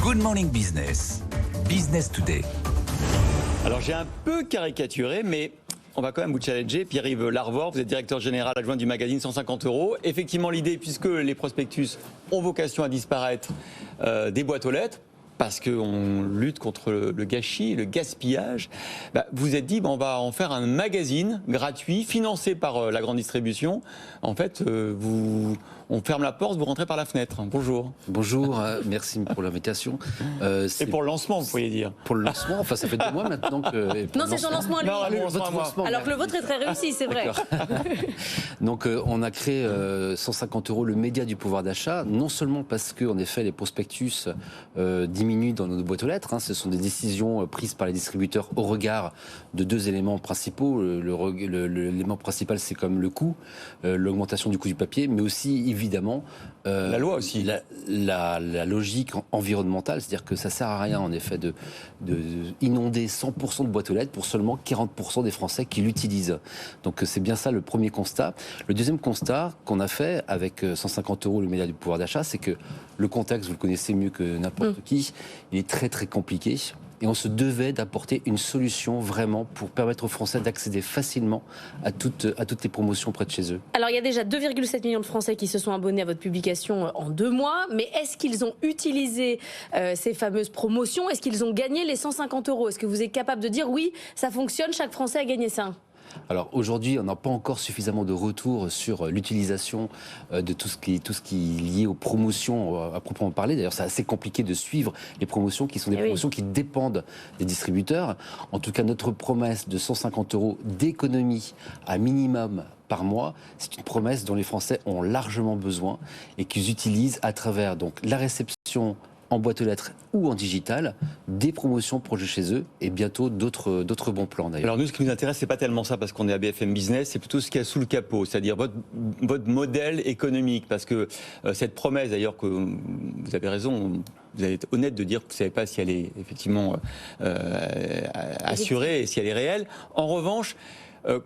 Good Morning Business, Business Today. Alors j'ai un peu caricaturé, mais on va quand même vous challenger. Pierre-Yves Larvor, vous êtes directeur général adjoint du magazine 150 €. Effectivement, l'idée, puisque les prospectus ont vocation à disparaître des boîtes aux lettres, parce qu'on lutte contre le gâchis, le gaspillage, vous vous êtes dit, on va en faire un magazine gratuit, financé par la grande distribution. En fait, on ferme la porte, vous rentrez par la fenêtre. Bonjour. Bonjour, merci pour l'invitation. Et pour le lancement, vous pourriez dire. Pour le lancement, enfin ça fait 2 mois maintenant que... Non, c'est son lancement à lui. Non, votre lancement, alors que le vôtre est très réussi, c'est vrai. Donc on a créé 150 € le média du pouvoir d'achat, non seulement parce que en effet les prospectus diminuent dans nos boîtes aux lettres, ce sont des décisions prises par les distributeurs au regard de 2 éléments principaux. L'élément principal, c'est comme le coût, l'augmentation du coût du papier, mais aussi évidemment la loi aussi, la logique environnementale, c'est-à-dire que ça sert à rien en effet de inonder 100% de boîtes aux lettres pour seulement 40% des Français qui l'utilisent. Donc c'est bien ça le premier constat. Le deuxième constat qu'on a fait avec 150 € le média du pouvoir d'achat, c'est que le contexte, vous le connaissez mieux que n'importe qui, il est très très compliqué. Et on se devait d'apporter une solution vraiment pour permettre aux Français d'accéder facilement à toutes les promotions près de chez eux. Alors il y a déjà 2,7 millions de Français qui se sont abonnés à votre publication en 2 mois, mais est-ce qu'ils ont utilisé ces fameuses promotions? Est-ce qu'ils ont gagné les 150 €? Est-ce que vous êtes capable de dire oui, ça fonctionne, chaque Français a gagné ça? Alors aujourd'hui, on n'a pas encore suffisamment de retours sur l'utilisation de tout ce qui est lié aux promotions à proprement parler. D'ailleurs, c'est assez compliqué de suivre les promotions qui sont des promotions qui dépendent des distributeurs. En tout cas, notre promesse de 150 € d'économie à minimum par mois, c'est une promesse dont les Français ont largement besoin et qu'ils utilisent à travers donc la réception en boîte aux lettres ou en digital, des promotions proches de chez eux et bientôt d'autres bons plans d'ailleurs. Alors nous, ce qui nous intéresse, c'est pas tellement ça parce qu'on est à BFM Business, c'est plutôt ce qu'il y a sous le capot, c'est-à-dire votre modèle économique, parce que cette promesse d'ailleurs que vous avez raison, vous allez être honnête de dire que vous ne savez pas si elle est effectivement assurée et si elle est réelle. En revanche,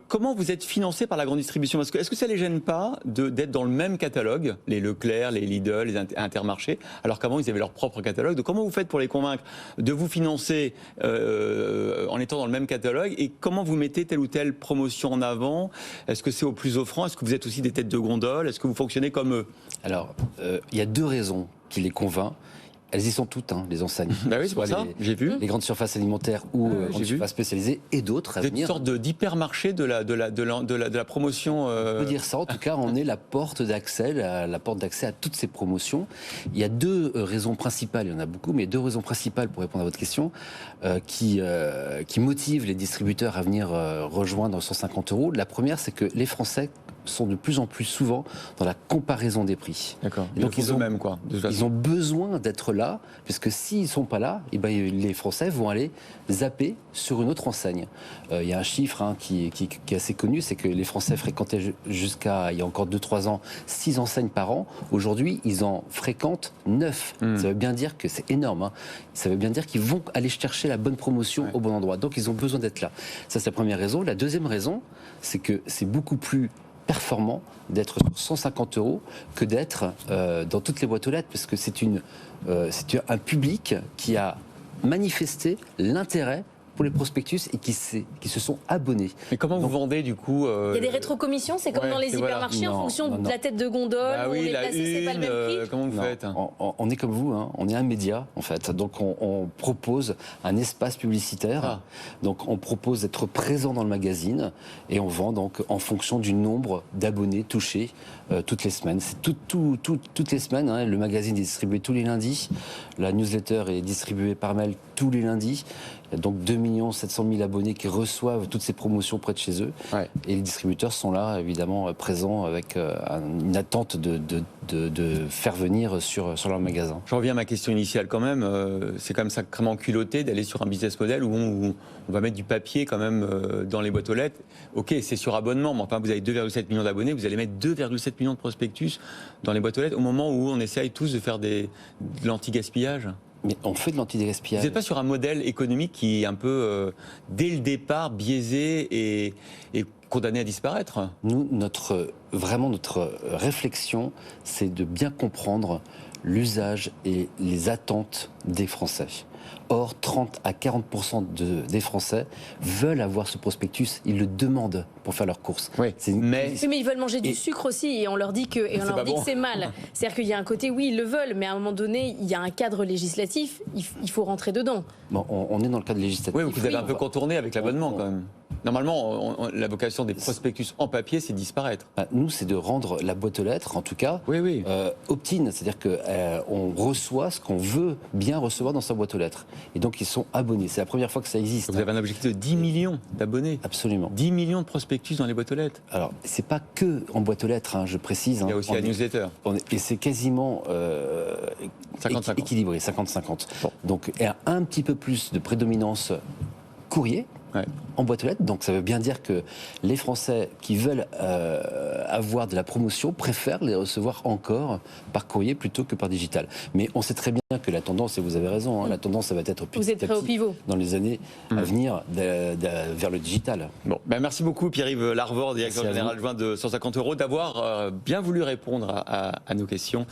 comment vous êtes financé par la grande distribution? Parce que est-ce que ça ne les gêne pas d'être dans le même catalogue, les Leclerc, les Lidl, les Intermarchés, alors qu'avant ils avaient leur propre catalogue? Donc comment vous faites pour les convaincre de vous financer en étant dans le même catalogue? Et comment vous mettez telle ou telle promotion en avant? Est-ce que c'est au plus offrant? Est-ce que vous êtes aussi des têtes de gondole? Est-ce que vous fonctionnez comme eux? Alors, il y a 2 raisons qui les convainquent. Elles y sont toutes, les enseignes. Bah oui, c'est pour ça, j'ai vu. Les grandes surfaces alimentaires ou grandes surfaces spécialisées et d'autres à venir. Vous êtes une sorte d'hypermarché de la promotion. On peut dire ça, en tout cas, on est la porte d'accès à toutes ces promotions. Il y a 2 raisons principales, il y en a beaucoup, mais 2 raisons principales pour répondre à votre question, qui motivent les distributeurs à venir rejoindre 150 €. La première, c'est que les Français sont de plus en plus souvent dans la comparaison des prix. D'accord. Donc ils ont besoin d'être là, puisque s'ils ne sont pas là, les Français vont aller zapper sur une autre enseigne. Il y a un chiffre qui est assez connu, c'est que les Français fréquentaient jusqu'à il y a encore 2-3 ans 6 enseignes par an. Aujourd'hui, ils en fréquentent 9. Ça veut bien dire que c'est énorme. Ça veut bien dire qu'ils vont aller chercher la bonne promotion au bon endroit. Donc ils ont besoin d'être là. Ça, c'est la première raison. La deuxième raison, c'est que c'est beaucoup plus performant d'être sur 150 € que d'être dans toutes les boîtes aux lettres, parce que c'est un public qui a manifesté l'intérêt pour les prospectus et qui se sont abonnés. Mais comment vous vendez du coup Il y a des rétrocommissions, c'est comme dans les hypermarchés, en fonction de la tête de gondole, où on est placé, c'est pas le même prix. Comment vous faites? On est comme vous, on est un média en fait. Donc on propose un espace publicitaire. Donc on propose d'être présent dans le magazine et on vend donc en fonction du nombre d'abonnés touchés toutes les semaines. C'est toutes les semaines. Le magazine est distribué tous les lundis. La newsletter est distribuée par mail tous les lundis. Il y a donc 2 700 000 abonnés qui reçoivent toutes ces promotions près de chez eux. Et les distributeurs sont là, évidemment, présents avec une attente de faire venir sur leur magasin. Je reviens à ma question initiale quand même. C'est quand même sacrément culotté d'aller sur un business model où on va mettre du papier quand même dans les boîtes aux lettres. Ok, c'est sur abonnement, mais enfin vous avez 2,7 millions d'abonnés, vous allez mettre 2,7 millions de prospectus dans les boîtes aux lettres au moment où on essaye tous de faire de l'anti-gaspillage. Mais on fait de l'anti-gaspillage. Vous n'êtes pas sur un modèle économique qui est un peu, dès le départ, biaisé et condamnés à disparaître. Nous, notre réflexion, c'est de bien comprendre l'usage et les attentes des Français. Or, 30 à 40% des Français veulent avoir ce prospectus, ils le demandent pour faire leurs courses. Oui, mais ils veulent manger du sucre aussi, et on leur dit que c'est mal. C'est-à-dire qu'il y a un côté, oui, ils le veulent, mais à un moment donné, il y a un cadre législatif, il faut rentrer dedans. Bon, on est dans le cadre législatif. Oui, vous avez un peu contourné avec l'abonnement quand même. Normalement, la vocation des prospectus en papier, c'est de disparaître. Nous, c'est de rendre la boîte aux lettres, en tout cas, opt-in, c'est-à-dire qu'on reçoit ce qu'on veut bien recevoir dans sa boîte aux lettres. Et donc, ils sont abonnés. C'est la première fois que ça existe. Vous avez un objectif de 10 millions d'abonnés. Absolument. 10 millions de prospectus dans les boîtes aux lettres. Alors, c'est pas que en boîte aux lettres, je précise. Il y a aussi la newsletter. Et c'est quasiment 50-50. équilibré, 50-50. Bon. Donc, il y a un petit peu plus de prédominance courrier. En boîte aux lettres, donc ça veut bien dire que les Français qui veulent avoir de la promotion préfèrent les recevoir encore par courrier plutôt que par digital. Mais on sait très bien que la tendance, et vous avez raison, la tendance ça va être petit à petit dans les années à venir vers le digital. Bon, merci beaucoup Pierre-Yves Larvor, directeur général adjoint de 150 €, d'avoir bien voulu répondre à nos questions.